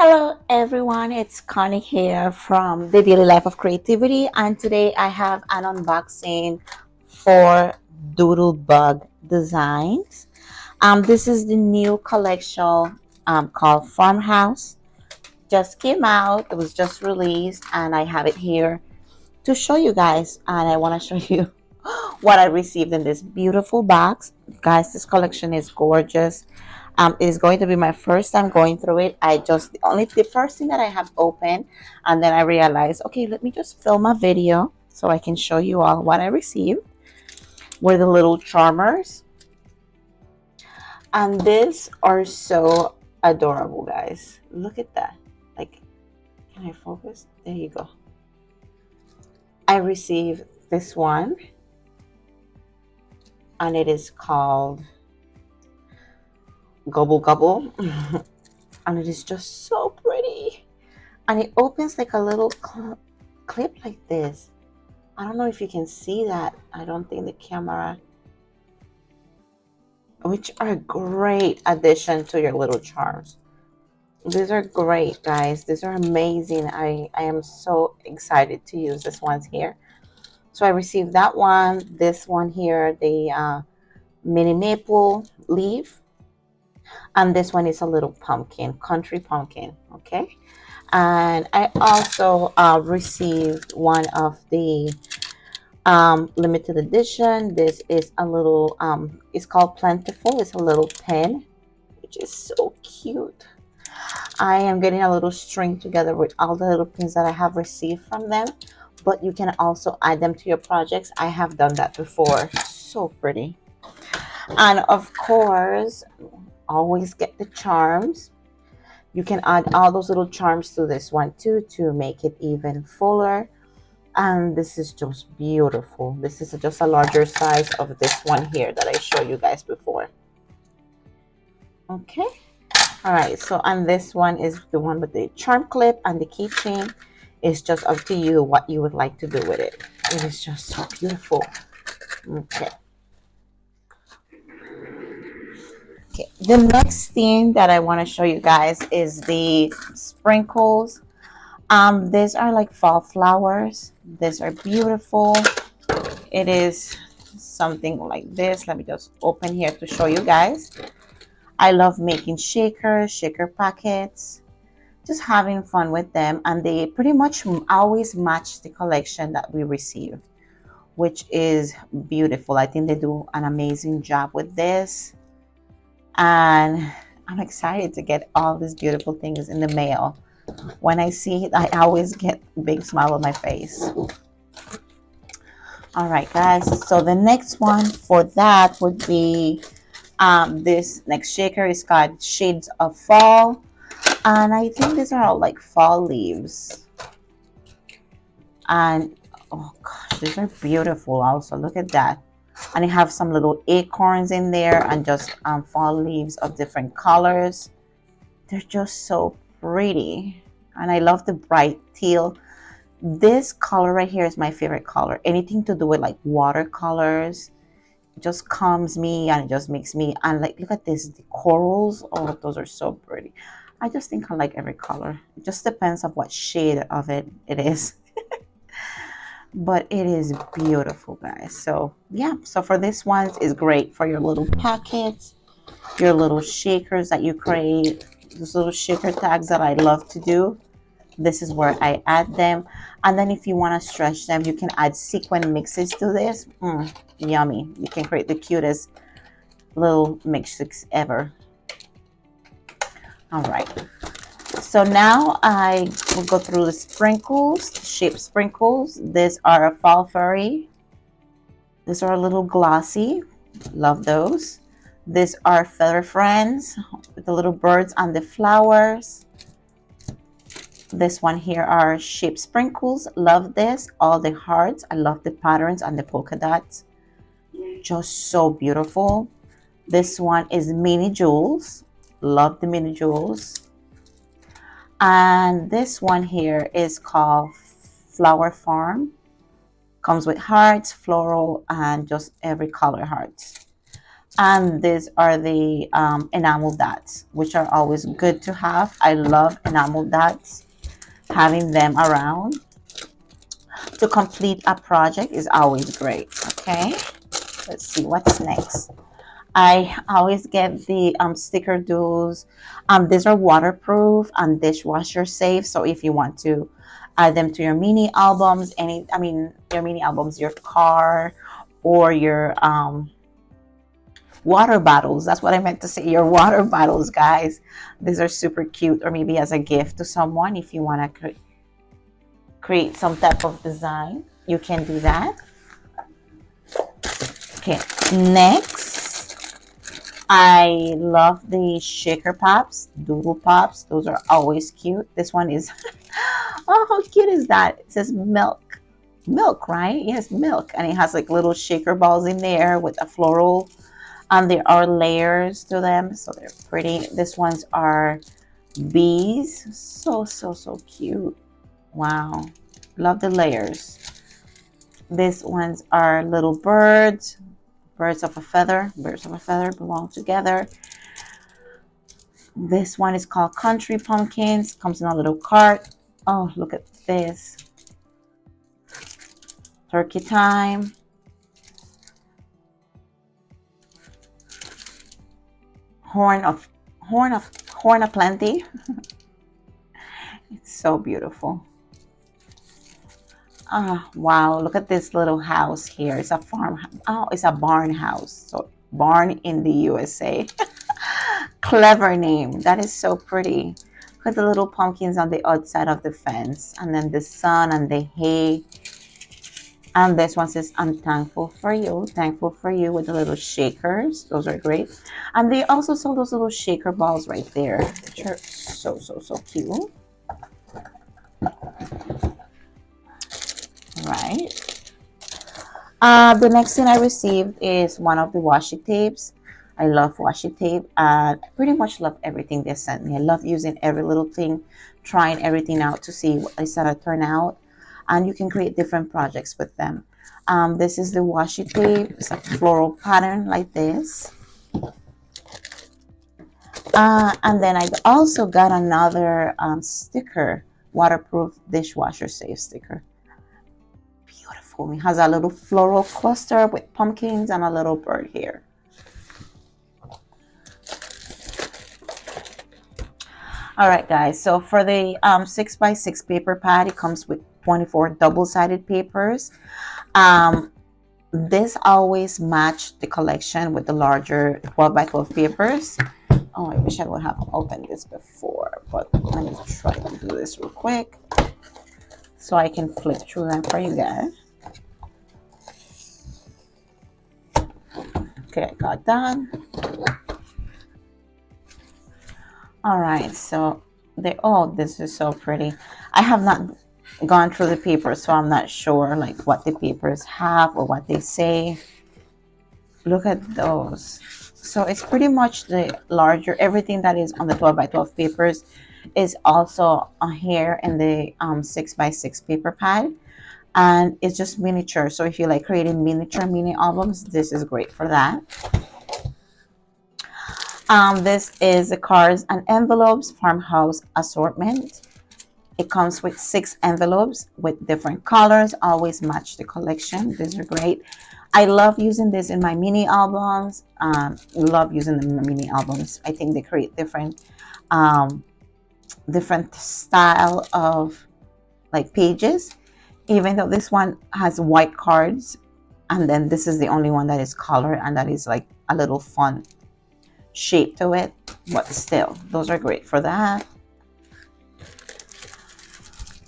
Hello everyone, it's Connie here from the Daily Life of Creativity, and today I have an unboxing for Doodlebug Designs. This is the new collection called Farmhouse. Just came out, it was just released, and I have it here to show you guys. And I want to show you what I received in this beautiful box. Guys, this collection is gorgeous. It is going to be my first time going through it. The first thing that I have opened, and then I realized, okay, let me just film a video so I can show you all what I received. Were the little charmers, and these are so adorable, guys. Look at that. Like, can I focus? There you go. I received this one, and it is called Gobble Gobble. And it is just so pretty, and it opens like a little clip like this. I don't know if you can see that. I don't think the camera, which are a great addition to your little charms. These are great, guys. These are amazing. I am so excited to use this ones here. So I received that one, this one here, the mini maple leaf, and this one is a little pumpkin, country pumpkin. Okay, and I also received one of the limited edition. This is a little it's called Plentiful. It's a little pen, which is so cute. I am getting a little string together with all the little pins that I have received from them, but you can also add them to your projects. I have done that before. So pretty. And of course, always get the charms. You can add all those little charms to this one too to make it even fuller. And this is just beautiful. This is just a larger size of this one here that I showed you guys before. Okay. All right. So, and this one is the one with the charm clip and the keychain. It's just up to you what you would like to do with it. It is just so beautiful. Okay. Okay, the next thing that I want to show you guys is the sprinkles. These are like fall flowers. These are beautiful. It is something like this. Let me just open here to show you guys. I love making shakers, shaker packets, just having fun with them, and they pretty much always match the collection that we receive, which is beautiful. I think they do an amazing job with this. And I'm excited to get all these beautiful things in the mail. When I see it, I always get a big smile on my face. All right, guys. So the next one for that would be this next shaker is called Shades of Fall. And I think these are all like fall leaves. And oh gosh, these are beautiful also. Look at that. And you have some little acorns in there and just fall leaves of different colors. They're just so pretty, and I love the bright teal. This color right here is my favorite color. Anything to do with like watercolors just calms me, and it just makes me, and like look at this, the corals. Oh, those are so pretty. I just think I like every color. It just depends on what shade of it is. But it is beautiful, guys. So yeah, so for this one is great for your little packets, your little shakers that you create, those little shaker tags that I love to do. This is where I add them. And then if you want to stretch them, you can add sequin mixes to this. Yummy. You can create the cutest little mixes ever. All right. So now I will go through the sprinkles, shape sprinkles. These are a fall fairy. These are a little glossy. Love those. These are feather friends with the little birds and the flowers. This one here are shape sprinkles. Love this. All the hearts. I love the patterns and the polka dots. Just so beautiful. This one is mini jewels. Love the mini jewels. And this one here is called Flower Farm. Comes with hearts, floral, and just every color hearts. And these are the enamel dots, which are always good to have. I love enamel dots. Having them around to complete a project is always great. Okay, let's see what's next. I always get the sticker doodles. These are waterproof and dishwasher safe. So if you want to add them to your mini albums, your mini albums, your car, or your water bottles. That's what I meant to say. Your water bottles, guys. These are super cute, or maybe as a gift to someone if you want to create some type of design. You can do that. Okay, next, I love the shaker pops, doodle pops. Those are always cute. This one is, oh, how cute is that? It says milk. Milk, right? Yes, milk. And it has like little shaker balls in there with a floral. There are layers to them, so they're pretty. These ones are bees. So, so, so cute. Wow. Love the layers. These ones are little birds. Birds of a feather. Birds of a feather belong together. This one is called Country Pumpkins. Comes in a little cart. Oh, look at this. Turkey time. Horn of plenty. It's so beautiful. Ah, wow, look at this little house here. It's a farm. Oh, it's a barn house. So barn in the USA. Clever name. That is so pretty. Look at the little pumpkins on the outside of the fence, and then the sun and the hay. And this one says, I'm thankful for you. Thankful for you, with the little shakers. Those are great. And they also sell those little shaker balls right there, which are so, so, so cute. Right. The next thing I received is one of the washi tapes. I love washi tape. I pretty much love everything they sent me. I love using every little thing, trying everything out to see what they said turn out. And you can create different projects with them. This is the washi tape. It's a floral pattern like this. And then I also got another sticker, waterproof dishwasher safe sticker. Beautiful. It has a little floral cluster with pumpkins and a little bird here. All right, guys. So for the 6x6 paper pad, it comes with 24 double-sided papers. This always matched the collection with the larger 12x12 papers. Oh, I wish I would have opened this before, but let me try to do this real quick so I can flip through them for you guys. Okay, I got that. All right, so this is so pretty. I have not gone through the papers, so I'm not sure like what the papers have or what they say. Look at those. So it's pretty much the larger, everything that is on the 12x12 papers is also here in the 6x6 paper pad, and it's just miniature. So if you like creating miniature mini albums, this is great for that. This is the cards and envelopes farmhouse assortment. It comes with 6 envelopes with different colors, always match the collection. These are great. I love using this in my mini albums. Love using them in my mini albums. I think they create different style of like pages, even though this one has white cards, and then this is the only one that is color, and that is like a little fun shape to it, but still those are great for that.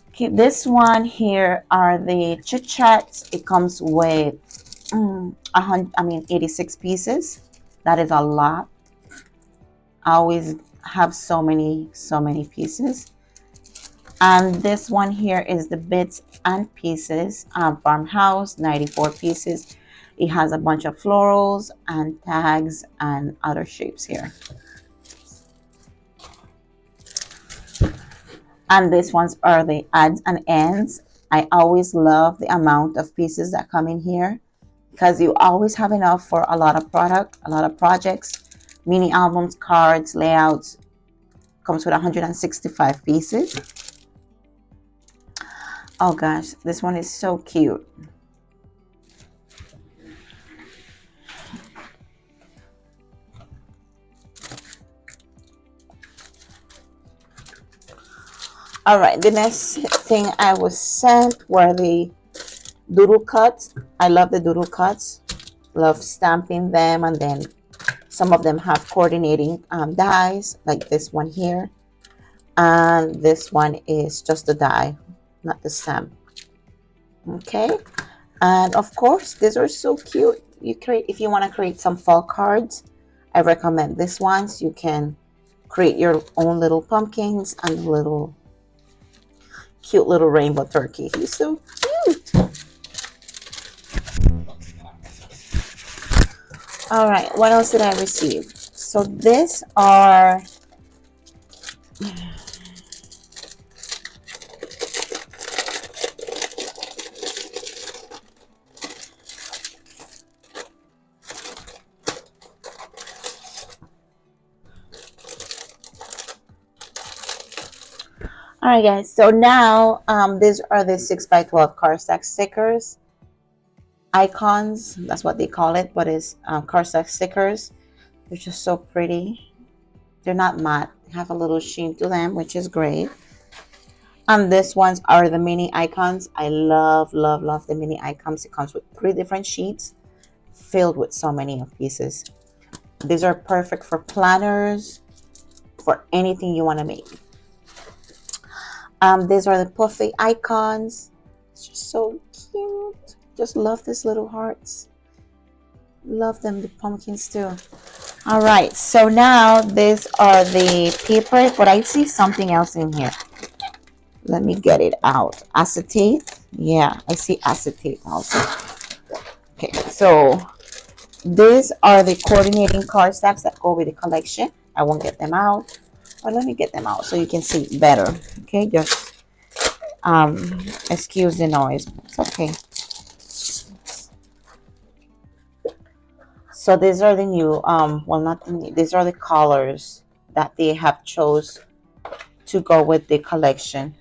Okay, this one here are the chit chats. It comes with 86 pieces. That is a lot. I always have so many pieces. And this one here is the bits and pieces farmhouse, 94 pieces. It has a bunch of florals and tags and other shapes here. And these ones are the odds and ends. I always love the amount of pieces that come in here. because you always have enough for a lot of product, a lot of projects, mini albums, cards, layouts. Comes with 165 pieces. Oh gosh, this one is so cute. All right, the next thing I was sent were the doodle cuts. I love the doodle cuts. Love stamping them, and then some of them have coordinating dies, like this one here. And this one is just the die, not the stamp. Okay, and of course, these are so cute. You create, if you want to create some fall cards, I recommend this ones. You can create your own little pumpkins and little cute little rainbow turkey. He's so cute. All right, what else did I receive? So these are all right, guys. So now these are the 6x12 cardstock stickers. Icons, that's what they call it, but it's cardstock stickers. They're just so pretty. They're not matte. They have a little sheen to them, which is great. And these ones are the mini icons. I love, love, love the mini icons. It comes with 3 different sheets filled with so many of pieces. These are perfect for planners, for anything you want to make. These are the puffy icons. It's just so cute. Just love these little hearts. Love them, the pumpkins too. All right, so now these are the paper, but I see something else in here. Let me get it out. Acetate. Yeah, I see acetate also. Okay, so these are the coordinating card stacks that go with the collection. I won't get them out. Or let me get them out so you can see better. Okay, just excuse the noise. It's okay. So these are the new, well, not the new, these are the colors that they have chose to go with the collection.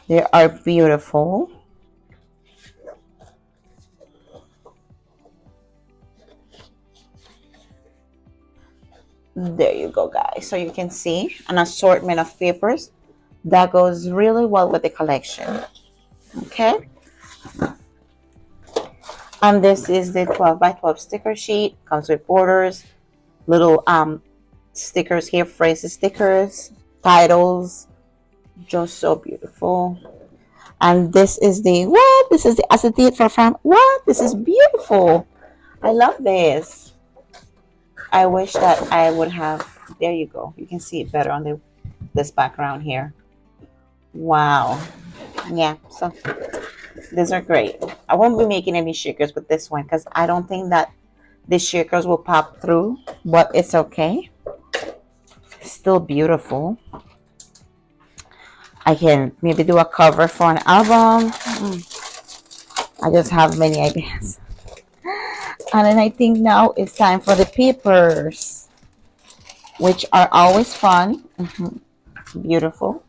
They are beautiful. There you go, guys. So you can see an assortment of papers that goes really well with the collection. Okay. And this is the 12x12 sticker sheet. Comes with borders, little stickers here, phrases stickers, titles. Just so beautiful. And this is the what? This is the acetate for farm. What? This is beautiful. I love this. I wish that I would have. There you go. You can see it better on this background here. Wow. Yeah. So these are great. I won't be making any shakers with this one because I don't think that the shakers will pop through, but it's okay. Still beautiful. I can maybe do a cover for an album. I just have many ideas. And then I think now it's time for the papers, which are always fun. Beautiful.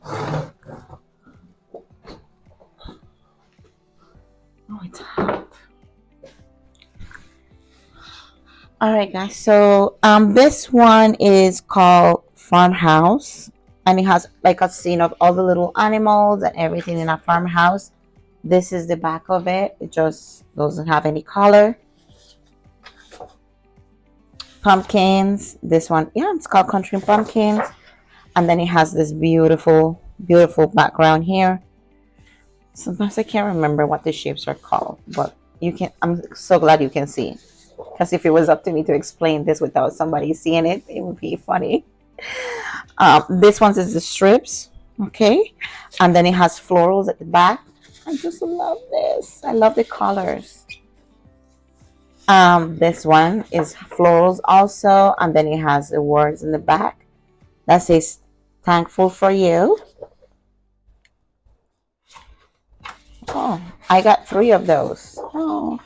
Oh, it's hot. All right, guys. So this one is called Farmhouse, and it has like a scene of all the little animals and everything in a farmhouse. This is the back of it. It just doesn't have any color. Pumpkins. This one, yeah, it's called Country Pumpkins. And then it has this beautiful, beautiful background here. Sometimes I can't remember what the shapes are called, but you can. I'm so glad you can see. Because if it was up to me to explain this without somebody seeing it, it would be funny. This one is the strips, okay, and then it has florals at the back. I just love this. I love the colors. This one is florals also, and then it has the words in the back that says "Thankful for you." Oh, I got 3 of those. Oh,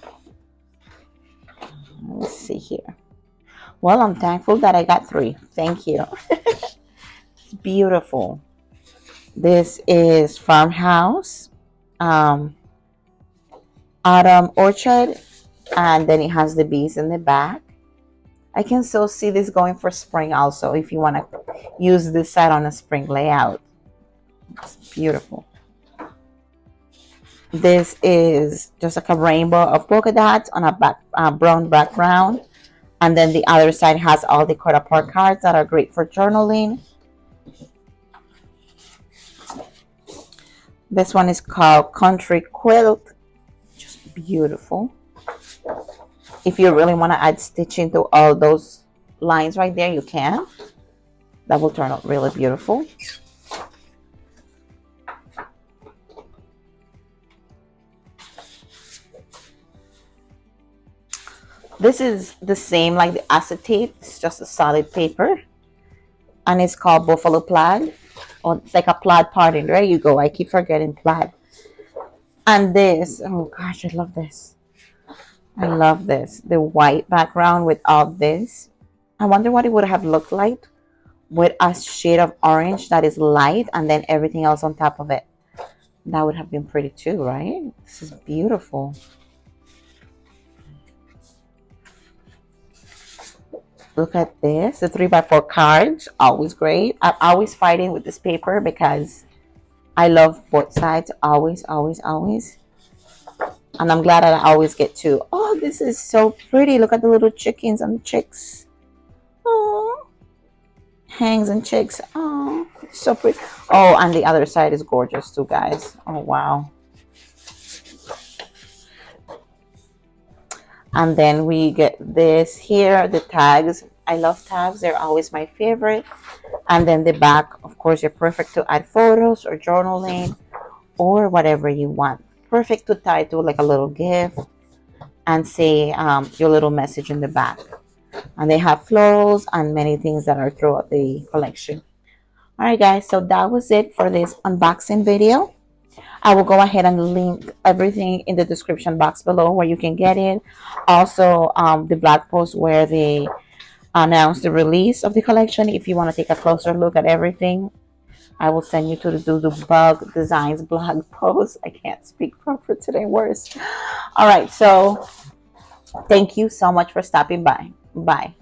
Let's see here. Well, I'm thankful that I got 3. Thank you. It's beautiful. This is Farmhouse, um, Autumn Orchard, and then it has the bees in the back. I can still see this going for spring also if you want to use this set on a spring layout. It's beautiful. This is just like a rainbow of polka dots on a brown background. And then the other side has all the cut apart cards that are great for journaling. This one is called Country Quilt. Just beautiful. If you really want to add stitching to all those lines right there, you can. That will turn out really beautiful. This is the same like the acetate. It's just a solid paper. And it's called Buffalo Plaid. Oh, it's like a plaid party. There you go. I keep forgetting plaid. And this, oh gosh, I love this. I love this. The white background with all this. I wonder what it would have looked like with a shade of orange that is light and then everything else on top of it. That would have been pretty too, right? This is beautiful. Look at this. The 3x4 cards, always great. I'm always fighting with this paper because I love both sides. Always, always, always. And I'm glad that I always get to. Oh, this is so pretty. Look at the little chickens and chicks. Oh, hangs and chicks. Oh, so pretty. Oh, and the other side is gorgeous too, guys. Oh, wow. And then we get this here, the tags. I love tags. They're always my favorite. And then the back, of course, you're perfect to add photos or journaling or whatever you want. Perfect to tie to like a little gift and say your little message in the back. And they have florals and many things that are throughout the collection. All right, guys. So that was it for this unboxing video. I will go ahead and link everything in the description box below where you can get it. Also, the blog post where they announce the release of the collection. If you want to take a closer look at everything, I will send you to the Doodlebug Designs blog post. I can't speak proper today, worse. All right, so thank you so much for stopping by. Bye.